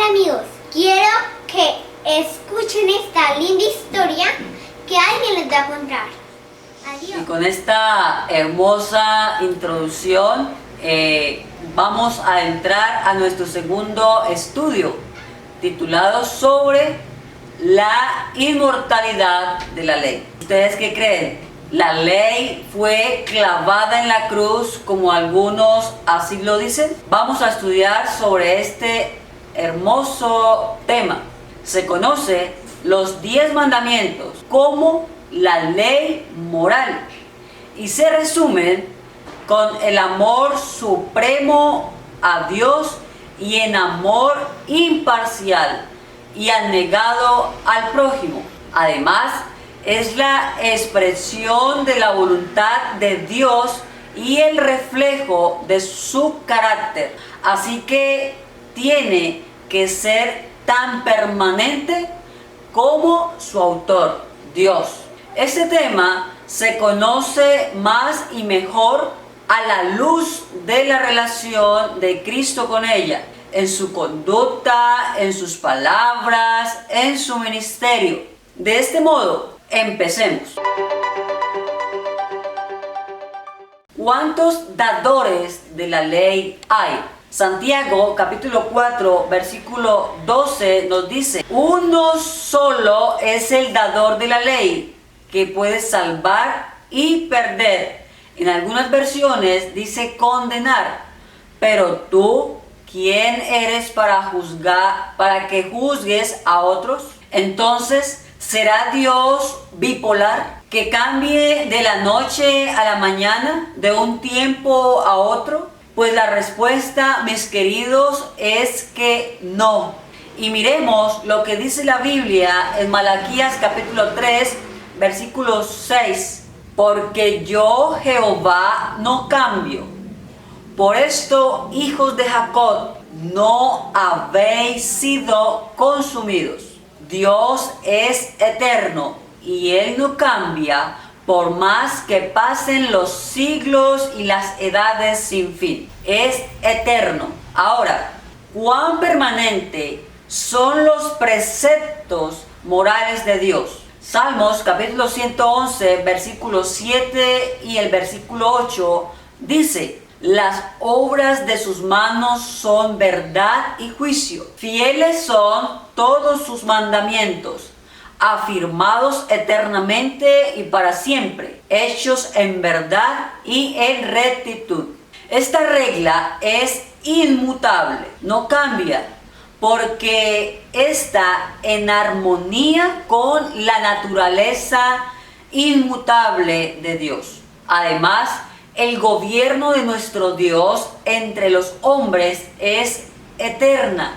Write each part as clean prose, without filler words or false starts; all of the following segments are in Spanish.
Hola amigos, quiero que escuchen esta linda historia que alguien les va a contar. Adiós. Y con esta hermosa introducción vamos a entrar a nuestro segundo estudio titulado sobre la inmortalidad de la ley. ¿Ustedes qué creen? ¿La ley fue clavada en la cruz como algunos así lo dicen? Vamos a estudiar sobre este hermoso tema. Se conoce los 10 mandamientos como la ley moral y se resumen con el amor supremo a Dios y en amor imparcial y anegado al prójimo. Además, es la expresión de la voluntad de Dios y el reflejo de su carácter. Así que tiene que ser tan permanente como su autor, Dios. Este tema se conoce más y mejor a la luz de la relación de Cristo con ella, en su conducta, en sus palabras, en su ministerio. De este modo, empecemos. ¿Cuántos dadores de la ley hay? Santiago capítulo 4 versículo 12 nos dice: uno solo es el dador de la ley, que puede salvar y perder. En algunas versiones dice condenar. Pero tú, ¿quién eres para juzgar, para que juzgues a otros? Entonces, ¿será Dios bipolar, que cambie de la noche a la mañana, de un tiempo a otro? Pues la respuesta, mis queridos, es que no. Y miremos lo que dice la Biblia en Malaquías capítulo 3, versículo 6. Porque yo, Jehová, no cambio. Por esto, hijos de Jacob, no habéis sido consumidos. Dios es eterno y Él no cambia por más que pasen los siglos y las edades sin fin. Es eterno. Ahora, ¿cuán permanente son los preceptos morales de Dios? Salmos capítulo 111, versículo 7 y el versículo 8 dice: las obras de sus manos son verdad y juicio. Fieles son todos sus mandamientos, afirmados eternamente y para siempre, hechos en verdad y en rectitud. Esta regla es inmutable, no cambia, porque está en armonía con la naturaleza inmutable de Dios. Además, el gobierno de nuestro Dios entre los hombres es eterna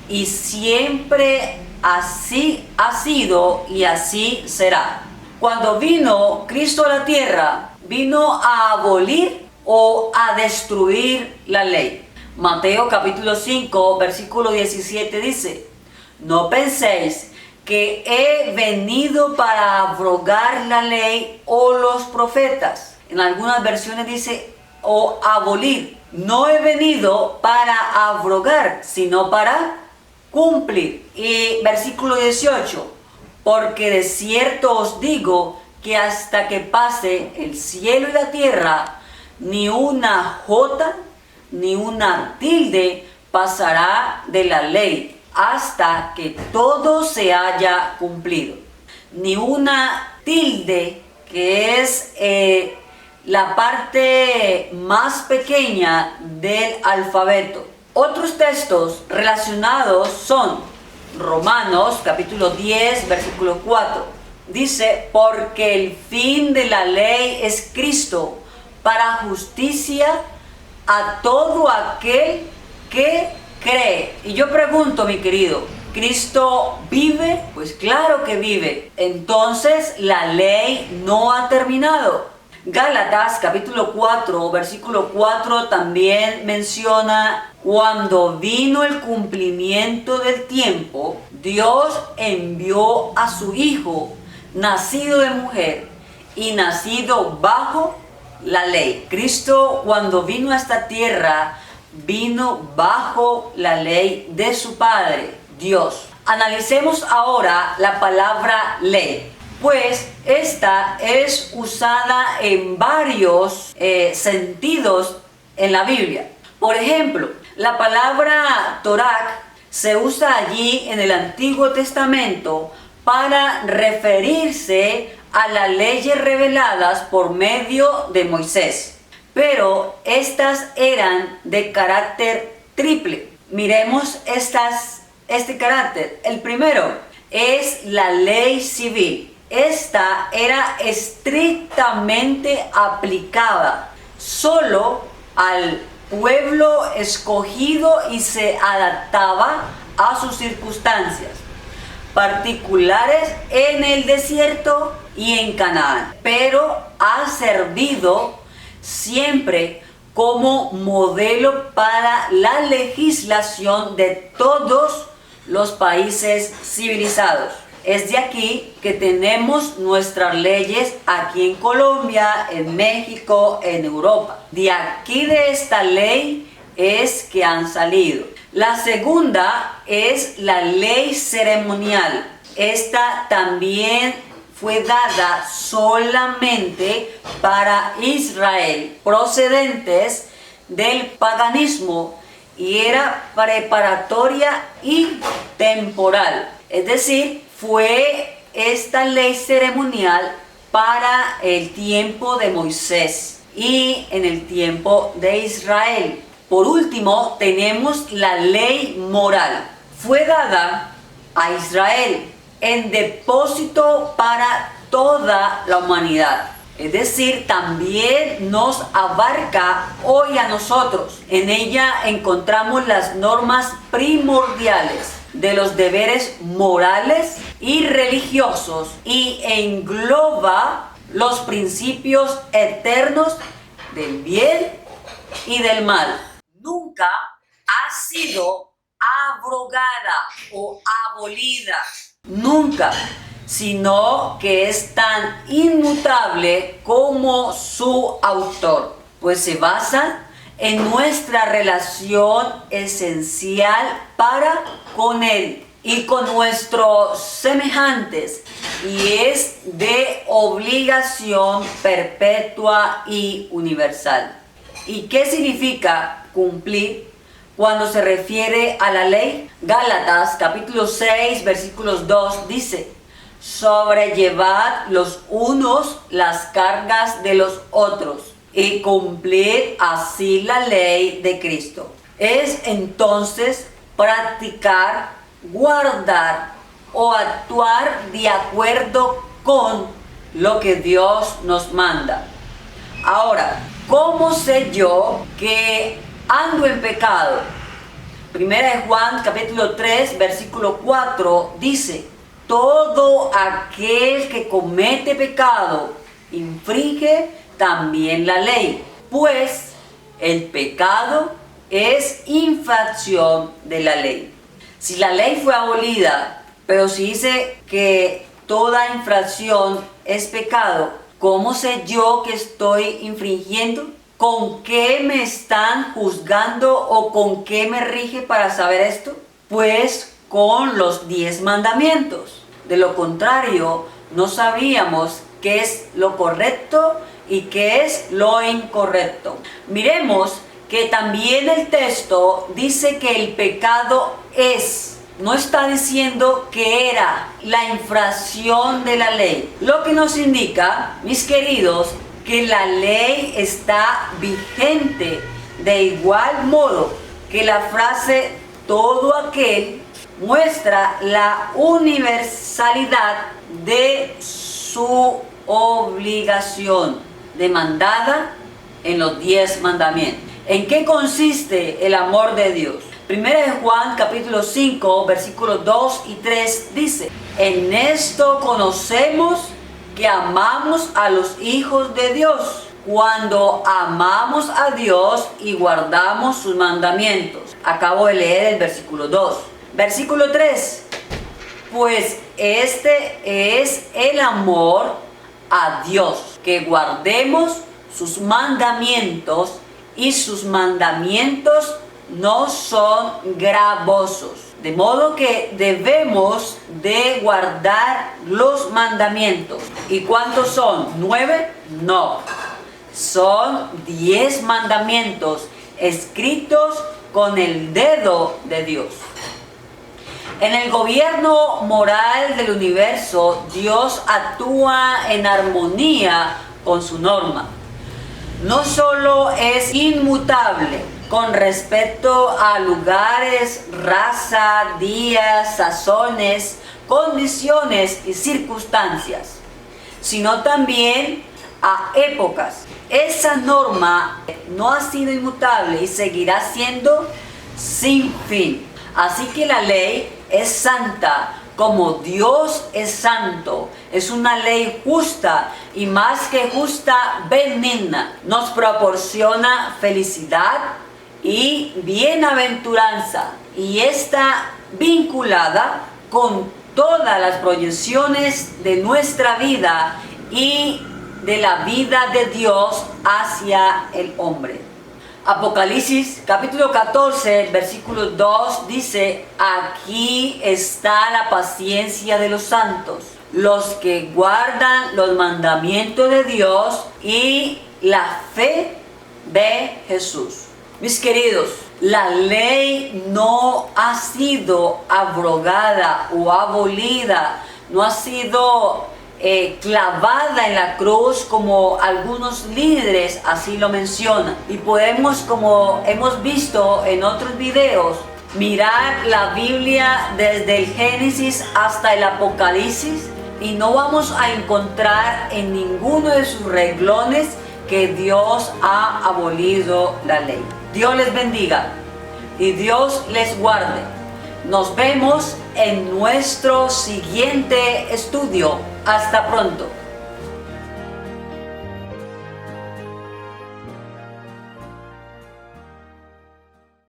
y siempre así ha sido y así será. Cuando vino Cristo a la tierra, vino a abolir o a destruir la ley. Mateo capítulo 5, versículo 17 dice: no penséis que he venido para abrogar la ley o los profetas. En algunas versiones dice o abolir. No he venido para abrogar, sino para cumplir. Y versículo 18: porque de cierto os digo que hasta que pase el cielo y la tierra, ni una jota ni una tilde pasará de la ley hasta que todo se haya cumplido. Ni una tilde, que es la parte más pequeña del alfabeto. Otros textos relacionados son Romanos capítulo 10 versículo 4. Dice: porque el fin de la ley es Cristo, para justicia a todo aquel que cree. Y yo pregunto, mi querido, ¿Cristo vive? Pues claro que vive. Entonces la ley no ha terminado. Gálatas capítulo 4 versículo 4 también menciona: cuando vino el cumplimiento del tiempo, Dios envió a su Hijo, nacido de mujer y nacido bajo la ley. Cristo, cuando vino a esta tierra, vino bajo la ley de su padre, Dios. Analicemos ahora la palabra ley, pues esta es usada en varios sentidos en la Biblia. Por ejemplo, la palabra Torah se usa allí en el Antiguo Testamento para referirse a las leyes reveladas por medio de Moisés. Pero estas eran de carácter triple. Miremos este carácter. El primero es la ley civil. Esta era estrictamente aplicada solo al pueblo escogido y se adaptaba a sus circunstancias particulares en el desierto y en Canaán, pero ha servido siempre como modelo para la legislación de todos los países civilizados. Es de aquí que tenemos nuestras leyes aquí en Colombia, en México, en Europa. De aquí de esta ley es que han salido. La segunda es la ley ceremonial. Esta también fue dada solamente para Israel, procedentes del paganismo, y era preparatoria y temporal. Es decir, fue esta ley ceremonial para el tiempo de Moisés y en el tiempo de Israel. Por último, tenemos la ley moral. Fue dada a Israel en depósito para toda la humanidad. Es decir, también nos abarca hoy a nosotros. En ella encontramos las normas primordiales de los deberes morales y religiosos y engloba los principios eternos del bien y del mal. Nunca ha sido abrogada o abolida, nunca, sino que es tan inmutable como su autor, pues se basa en nuestra relación esencial para con Él y con nuestros semejantes, y es de obligación perpetua y universal. ¿Y qué significa cumplir cuando se refiere a la ley? Gálatas capítulo 6 versículos 2 dice: sobrellevad los unos las cargas de los otros y cumplir así la ley de Cristo. Es entonces practicar, guardar o actuar de acuerdo con lo que Dios nos manda. Ahora, ¿cómo sé yo que ando en pecado? Primera de Juan capítulo 3 versículo 4 dice: todo aquel que comete pecado infringe también la ley, pues el pecado es infracción de la ley. Si la ley fue abolida, pero si dice que toda infracción es pecado, ¿cómo sé yo que estoy infringiendo? ¿Con qué me están juzgando o con qué me rige para saber esto? Pues con los 10 mandamientos. De lo contrario, no sabíamos qué es lo correcto y qué es lo incorrecto. Miremos que también el texto dice que el pecado es, no está diciendo que era la infracción de la ley. Lo que nos indica, mis queridos, que la ley está vigente de igual modo que la frase todo aquel muestra la universalidad de su obligación demandada en los 10 mandamientos. ¿En qué consiste el amor de Dios? Primera de Juan capítulo 5 versículos 2 y 3 dice: en esto conocemos que amamos a los hijos de Dios, cuando amamos a Dios y guardamos sus mandamientos. Acabo de leer el versículo 2. Versículo 3. Pues este es el amor a Dios, que guardemos sus mandamientos, y sus mandamientos no son gravosos. De modo que debemos de guardar los mandamientos. ¿Y cuántos son? ¿9? No. Son 10 mandamientos escritos con el dedo de Dios. En el gobierno moral del universo, Dios actúa en armonía con su norma. No solo es inmutable con respecto a lugares, raza, días, sazones, condiciones y circunstancias, sino también a épocas. Esa norma no ha sido inmutable y seguirá siendo sin fin. Así que la ley es santa como Dios es santo. Es una ley justa y más que justa, benigna. Nos proporciona felicidad y bienaventuranza y está vinculada con todas las proyecciones de nuestra vida y de la vida de Dios hacia el hombre. Apocalipsis capítulo 14 versículo 2 dice: aquí está la paciencia de los santos, los que guardan los mandamientos de Dios y la fe de Jesús. Mis queridos, la ley no ha sido abrogada o abolida, no ha sido clavada en la cruz como algunos líderes así lo mencionan. Y podemos, como hemos visto en otros videos, mirar la Biblia desde el Génesis hasta el Apocalipsis y no vamos a encontrar en ninguno de sus renglones que Dios ha abolido la ley. Dios les bendiga y Dios les guarde. Nos vemos en nuestro siguiente estudio. Hasta pronto.